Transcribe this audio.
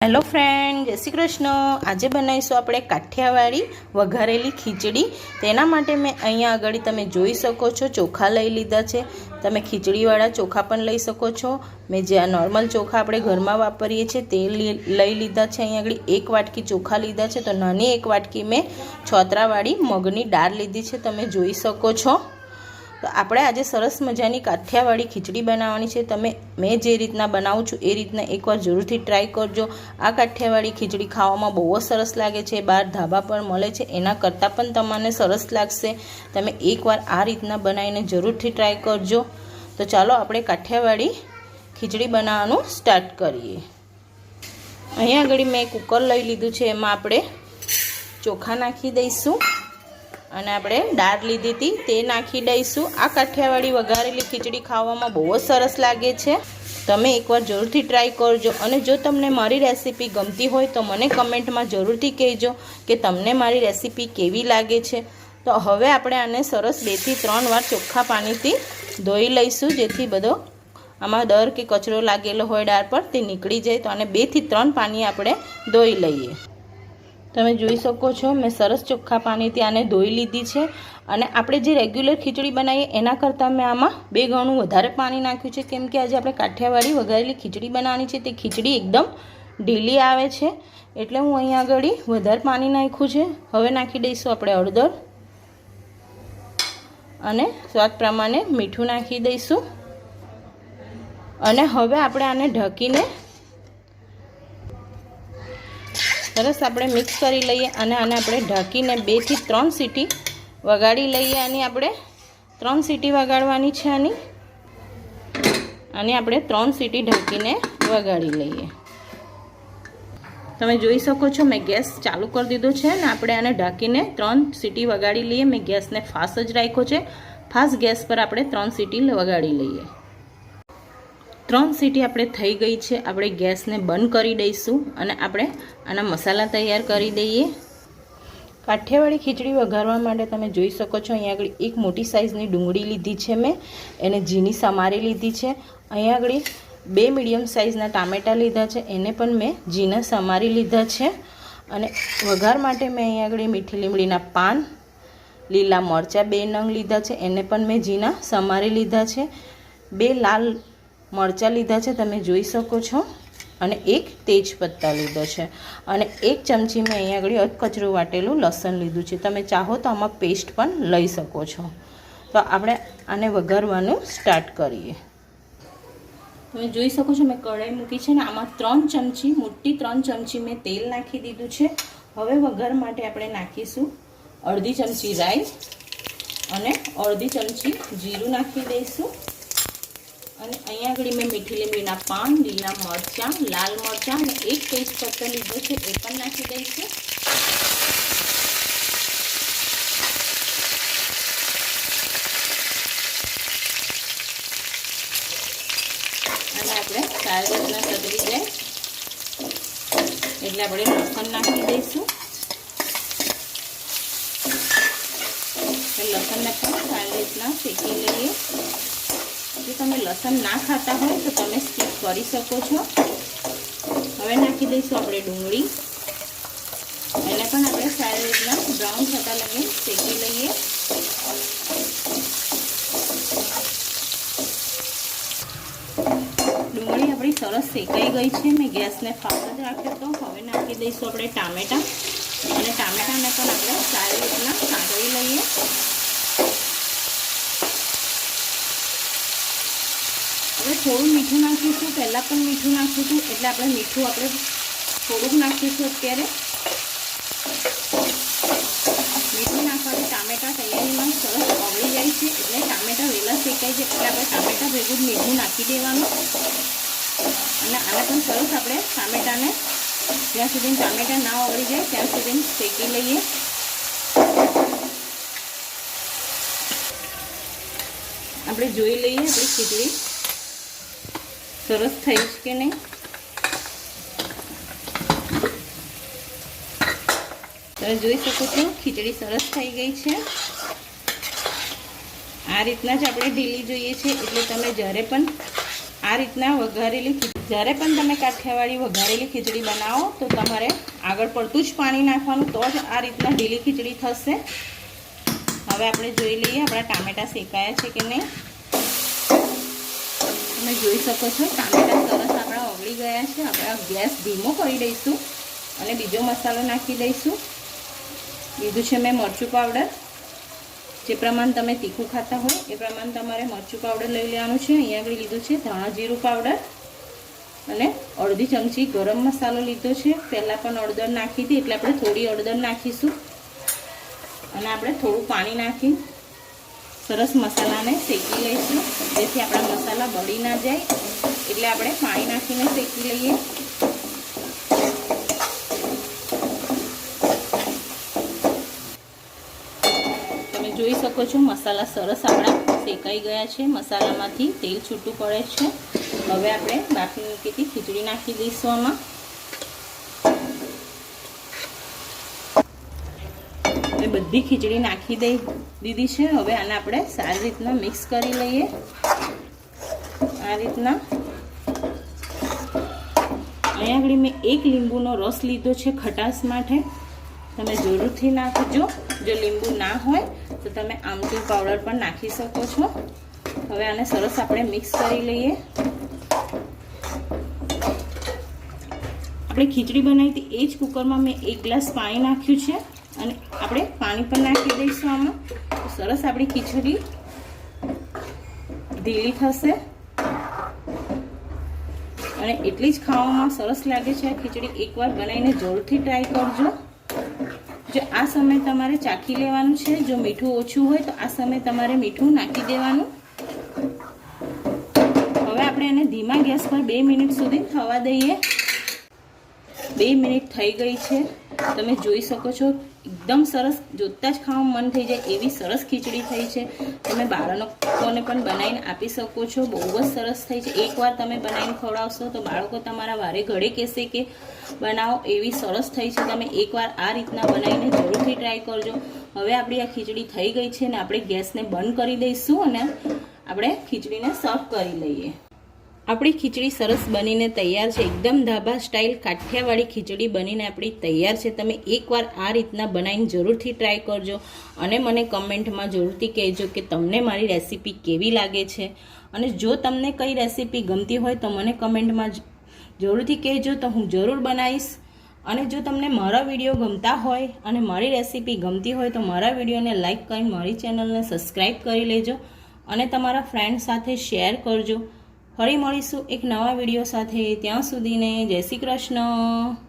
Hello friend, जय श्री कृष्ण। आज बनावीशुं आपणे काठियावाड़ी वघारेली खीचड़ी। तेना माटे मैं अहींया आगळ तमे जोई शको छो चोखा लई लीधा छे। तमे खीचड़ीवाळा चोखा पण लई शको छो। मैं जे नॉर्मल चोखा आपणे घरमां वापरीए छीए ते लई लीधा छे। अहींया आगळ एक वाटकी चोखा लीधा छे। तो नानी एक वाटकी मैं छोतरावाड़ी मगनी दाळ लीधी छे, तमे जोई शको छो। तो આપણે આજે સરસ મજાની કાઠિયાવાડી ખીચડી બનાવવાની છે। તમે મેં જે રીતના બનાવું છું એ રીતના એકવાર જરૂરથી ટ્રાય કરજો। આ કાઠિયાવાડી ખીચડી ખાવામાં બહુ જ સરસ લાગે છે, બહાર ધાબા પર મળે છે એના કરતાં પણ તમને સરસ લાગશે। તમે એકવાર આ રીતના બનાવીને જરૂરથી ટ્રાય કરજો। તો ચાલો આપણે કાઠિયાવાડી ખીચડી બનાવવાનું સ્ટાર્ટ કરીએ। અહીંયા આગળ મેં કુકર લઈ લીધું છે, એમાં આપણે ચોખા નાખી દઈશું અને આપણે દાળ લીધી હતી તે નાખી દઈશું। આ કાઠિયાવાડી વઘારેલી ખીચડી ખાવામાં બહુ જ સરસ લાગે છે। તમે એકવાર જરૂરથી ટ્રાય કરજો અને જો તમને મારી રેસીપી ગમતી હોય તો મને કમેન્ટમાં જરૂરથી કહેજો કે તમને મારી રેસીપી કેવી લાગે છે। તો હવે આપણે આને સરસ 2 થી 3 વાર ચોખ્ખા પાણીથી ધોઈ લઈશું, જેથી બધો આમાં દર કે કચરો લાગેલો હોય દાળ પર તે નીકળી જાય। તો આને 2 થી 3 પાણી આપણે ધોઈ લઈએ। તમે જોઈ શકો છો મેં સરસ ચોખ્ખા પાણીથી આને ધોઈ લીધી છે। અને આપણે જે રેગ્યુલર ખીચડી બનાવીએ એના કરતાં મેં આમાં 2 ગણું વધારે પાણી નાખ્યું છે, કેમ કે આજે આપણે કાઠિયાવાડી વઘારેલી ખીચડી બનાવવાની છે। તે ખીચડી એકદમ ઢીલી આવે છે, એટલે હું અહીંયા આગળ વધારે પાણી નાખ્યું છે। હવે નાખી દઈશું આપણે હળદર અને સ્વાદ પ્રમાણે મીઠું નાખી દઈશું અને હવે આપણે આને ઢાંકીને સરસ આપણે મિક્સ કરી લઈએ અને આને આપણે ઢાંકીને 2 થી 3 સીટી વગાડી લઈએ। આની આપણે 3 સીટી વગાડવાની છે। આની આપણે 3 સીટી ઢાંકીને વગાડી લઈએ। તમે જોઈ શકો છો મેં ગેસ ચાલુ કરી દીધો છે ને આપણે આને ઢાંકીને 3 સીટી વગાડી લઈએ। મેં ગેસને ફાસ્ટ જ રાખ્યો છે, ફાસ્ટ ગેસ પર આપણે 3 સીટી વગાડી લઈએ। 3 સીટી આપણે થઈ ગઈ છે, આપણે ગેસને બંધ કરી દઈશું અને આપણે આના મસાલા તૈયાર કરી દઈએ। કાઠિયાવાડી ખીચડી વઘારવા માટે તમે જોઈ શકો છો અહીંયા આગળ એક મોટી સાઈઝની ડુંગળી લીધી છે, મેં એને ઝીણી સમારી લીધી છે। અહીંયા આગળ 2 મીડિયમ સાઈઝના ટામેટા લીધા છે, એને પણ મેં ઝીણા સમારી લીધા છે। અને વઘાર માટે મેં અહીંયા આગળ મીઠી લીમડીના પાન, લીલા મરચાં 2 નંગ લીધા છે, એને પણ મેં ઝીણા સમારી લીધા છે। 2 લાલ मरचा लीधा है, तमे जोई सको छो। अने 1 तेज पत्ता लीधो छे अने 1 चमची में अहीं आगळ अधकचरू वाटेलू लसण लीधुं छे। तमे चाहो तो आमां पेस्ट पण लई सको छो। तो आपणे आने वघारवानुं स्टार्ट करीए। तमे जोई सको छो मैं कढ़ाई मूकी छे ने आमां 3 चमची मोटी 3 चमची में तेल नाखी दीधुं छे। हवे वघार माटे आपणे नाखीशुं अर्धी चमची राई अने अर्धी चमची जीरुं नाखी दईशुं। અને અહીંયા આગળ મેં મીઠી લીમડીના પાન, લીલા મરચાં, લાલ મરચાં અને 1 તેજ પત્તો લીધો છે, એ પણ નાખી દઈશું। અને આપણે સારી રીતના સતરી જાય એટલે આપણે લસણ નાખી દઈશું। લસણને પણ સારી રીતના શેકી લઈએ। जो तमे लसन ना खाता हो तो तमे स्कीप करी सको छो। हवे नाखी दईशुं आपणे डूंगળી, एने पण आपणे सारी रीतना ब्राउन थता लगे शेकी लईए। डूंगળી आपणी सरस शेकाई गई छे। मैं गैसने फास्ट ज राख्यो तो हवे नाखी दईशुं आपणे टामेटा अने टामेटाने पण आपणे सारी रीतना सातળી लईए। थोड़ू मीठू नाखीशुं, पहला पण मीठू नाख्युं एटले आपणे मीठू आपणे थोड़ुंक नाखीशुं। अत्यारे मीठू नाखवाथी टामेटा तैयारीमां सरस ओगળી जाय छे, एटले टामेटा वेला शेकाई जाय एटले आपणे टामेटा भेगुं मीठू नाखी देवानुं અને આને પણ સરસ આપણે टामेटाने જ્યાં સુધી टामेटा ना ओगળી जाय ત્યાં સુધી શેકી લઈએ। આપણે જોઈ લઈએ આપણી ખીચડી सरस थई के नहीं। તમે જોઈ શકો છો ખીચડી સરસ થઈ ગઈ છે। આ રીતના જ આપણે ઢીલી જોઈએ છે, એટલે તમે જ્યારે પણ આ રીતના વઘારેલી જ્યારે પણ તમે કાઠિયાવાડી વઘારેલી ખીચડી બનાવો તો તમારે આગળ પડતું જ પાણી નાખવાનું, તો જ આ રીતના ઢીલી ખીચડી થશે. હવે આપણે જોઈ લઈએ આપણા ટામેટાં શેકાયા છે કે નહીં. તમે જોઈ શકો છો ટામેટાં સરસ આપણા ઓગળી ગયા છે. આપણે ગેસ ધીમો કરી દઈશું અને બીજો મસાલો નાખી દઈશું. લીધું છે મેં મરચું પાવડર. જે પ્રમાણે તમે તીખું ખાતા હોય એ પ્રમાણે તમારે મરચું પાવડર લઈ લેવાનું છે. અહીંયા આગળ લીધું છે ધાણા જીરું પાવડર અને અડધી ચમચી ગરમ મસાલો લીધો છે. પહેલાં પણ હળદર નાખી હતી એટલે આપણે થોડી હળદર નાખીશું અને આપણે થોડું પાણી નાખી સરસ મસાલાને શેકી લઈશું, જેથી આપણા મસાલા બળી ના જાય. એટલે આપણે પાણી નાખીને શેકી લઈએ. તમે જોઈ શકો છો મસાલા સરસ આપણા શેકાઈ ગયા છે. મસાલામાંથી તેલ છૂટું પડે છે. હવે આપણે બાફી મૂકેલી ખીચડી નાખી દઈશું આમાં. મેં બધી ખીચડી નાખી દીધી છે. હવે આને આપણે સારી રીતના મિક્સ કરી લઈએ. આ રીતના અહીંયા આગળ મેં 1 લીંબુનો રસ લીધો છે ખટાશ માટે. તમે જરૂરથી નાખજો. જો લીંબુ ના હોય તો તમે આમચૂર પાવડર પણ નાખી શકો છો. હવે આને સરસ આપણે મિક્સ કરી લઈએ. આપણે ખીચડી બનાવી હતી એ જ કુકરમાં મેં 1 ગ્લાસ પાણી નાખ્યું છે અને આપણે પાણી પણ નાખી દઈશું આમાં. તો સરસ આપણી ખીચડી ઢીલી થશે અને એટલી જ ખાવામાં સરસ લાગે છે આ ખીચડી. એકવાર બનાવીને જરૂરથી ટ્રાય કરજો. જો આ સમયે તમારે ચાખી લેવાનું છે. જો મીઠું ઓછું હોય તો આ સમયે તમારે મીઠું નાખી દેવાનું. હવે આપણે એને ધીમા ગેસ પર 2 મિનિટ સુધી થવા દઈએ. 2 મિનિટ થઈ ગઈ છે. તમે જોઈ શકો છો એકદમ સરસ, જોતાં જ ખાવાનું મન થઈ જાય એવી સરસ ખીચડી થઈ છે. તમે બાળકોને પણ બનાવીને આપી શકો છો. બહુ જ સરસ થઈ છે. એકવાર તમે બનાવીને ખવડાવશો તો બાળકો તમારા વારે ઘડે કહેશે કે બનાવો, એવી સરસ થઈ છે. તમે એકવાર આ રીતના બનાવીને જરૂરથી ટ્રાય કરજો. હવે આપણી આ ખીચડી થઈ ગઈ છે ને આપણે ગેસને બંધ કરી દઈશું અને આપણે ખીચડીને સર્વ કરી લઈએ. આપણી ખીચડી સરસ બનીને તૈયાર છે. એકદમ ધાબા સ્ટાઇલ કાઠિયાવાડી ખીચડી બનીને આપણી તૈયાર છે. તમે એકવાર આ રીતના બનાવીને જરૂરથી ટ્રાય કરજો અને મને કમેન્ટમાં જરૂરથી કહેજો કે તમને મારી રેસીપી કેવી લાગે છે. અને જો તમને કઈ રેસીપી ગમતી હોય તો મને કમેન્ટમાં જરૂરથી કહેજો, તો હું જરૂર બનાવીશ. અને જો તમને મારા વિડીયો ગમતા હોય અને મારી રેસીપી ગમતી હોય તો મારા વિડીયોને લાઈક કરી મારી ચેનલને સબસ્ક્રાઈબ કરી લેજો અને તમારા ફ્રેન્ડ સાથે શેર કરજો. ફરી મળીશું એક નવા વિડીયો સાથે. ત્યાં સુધીને જય શ્રી કૃષ્ણ.